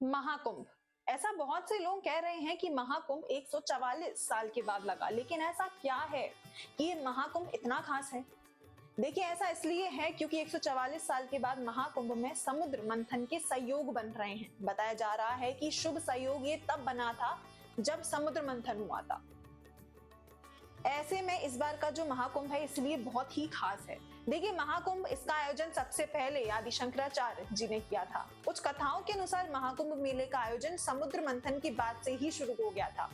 महाकुंभ। ऐसा बहुत से लोग कह रहे हैं कि महाकुंभ 144 साल के बाद लगा, लेकिन ऐसा क्या है कि ये महाकुंभ इतना खास है? देखिए, ऐसा इसलिए है क्योंकि 144 साल के बाद महाकुंभ में समुद्र मंथन के संयोग बन रहे हैं। बताया जा रहा है कि शुभ संयोग ये तब बना था जब समुद्र मंथन हुआ था। ऐसे में इस बार का जो महाकुंभ है इसलिए बहुत ही खास है। देखिए, महाकुंभ इसका आयोजन सबसे पहले आदि शंकराचार्य जी ने किया था। कुछ कथाओं के अनुसार महाकुंभ मेले का आयोजन समुद्र मंथन के बाद से ही शुरू हो गया था।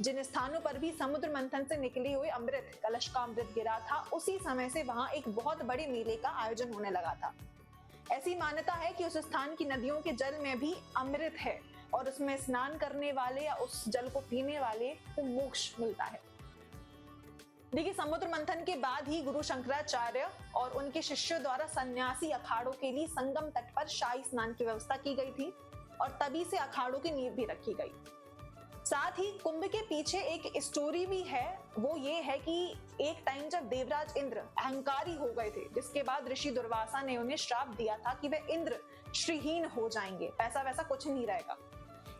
जिन स्थानों पर भी समुद्र मंथन से निकले हुए अमृत कलश का अमृत गिरा था, उसी समय से वहां एक बहुत बड़े मेले का आयोजन होने लगा था। ऐसी मान्यता है कि उस स्थान की नदियों के जल में भी अमृत है और उसमें स्नान करने वाले या उस जल को पीने वाले को मोक्ष मिलता है। देखिए, समुद्र मंथन के बाद ही गुरु शंकराचार्य और उनके शिष्यों द्वारा सन्यासी अखाड़ों के लिए संगम तट पर शाही स्नान की व्यवस्था की गई थी और तभी से अखाड़ों की नींव भी रखी गई। साथ ही कुंभ के पीछे एक स्टोरी भी है। वो ये है कि एक टाइम जब देवराज इंद्र अहंकारी हो गए थे, जिसके बाद ऋषि दुर्वासा ने उन्हें श्राप दिया था कि वे इंद्र श्रीहीन हो जाएंगे, पैसा वैसा कुछ नहीं रहेगा।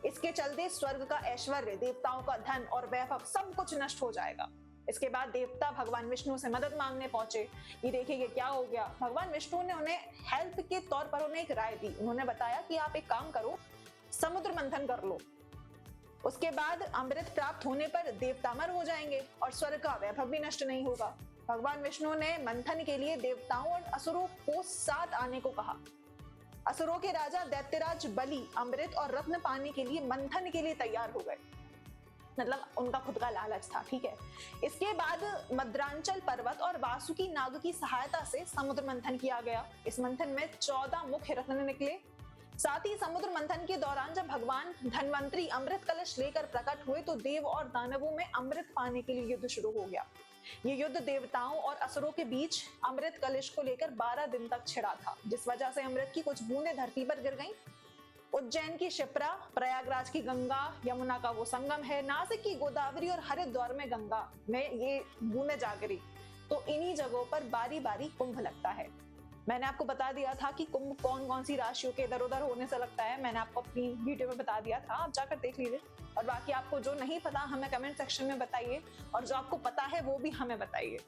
इसके चलते स्वर्ग का ऐश्वर्य, देवताओं का धन और वैभव सब कुछ नष्ट हो जाएगा। इसके बाद देवता भगवान विष्णु से मदद मांगने पहुंचे। ये देखिए क्या हो गया। भगवान विष्णु ने उन्हें हेल्प के तौर पर उन्हें एक राय दी। उन्होंने बताया कि आप एक काम करो, समुद्र मंथन कर लो। उसके बाद अमृत प्राप्त होने पर देवता अमर हो जाएंगे और स्वर्ग का वैभव भी नष्ट नहीं होगा। भगवान विष्णु ने मंथन के लिए देवताओं और असुरों को साथ आने को कहा। असुरों के राजा दैत्यराज बलि अमृत और रत्न पाने के लिए मंथन के लिए तैयार हो गए। मतलब उनका खुद का लालच था, ठीक है। इसके बाद मद्रांचल पर्वत और वासुकी नाग की सहायता से समुद्र मंथन किया गया। इस मंथन में 14 मुख्य रत्न निकले। साथ ही समुद्र मंथन के दौरान जब भगवान धन्वंतरी अमृत कलश लेकर प्रकट हुए तो देव और दानवों में अमृत पाने के लिए युद्ध शुरू हो गया। ये युद्ध देवताओं और असुरों के बीच अमृत कलश को लेकर 12 दिन तक छिड़ा था, जिस वजह से अमृत की कुछ बूंदें धरती पर गिर गईं। उज्जैन की शिप्रा, प्रयागराज की गंगा, यमुना का वो संगम है, नासिक की गोदावरी और हरिद्वार में गंगा में ये बूंदें जा गिरी। तो इन्हीं जगहों पर बारी बारी कुंभ लगता है। मैंने आपको बता दिया था कि कुंभ कौन कौन सी राशियों के इधर उधर होने से लगता है। मैंने आपको अपनी वीडियो में बता दिया था, आप जाकर देख लीजिए। और बाकी आपको जो नहीं पता हमें कमेंट सेक्शन में बताइए, और जो आपको पता है वो भी हमें बताइए।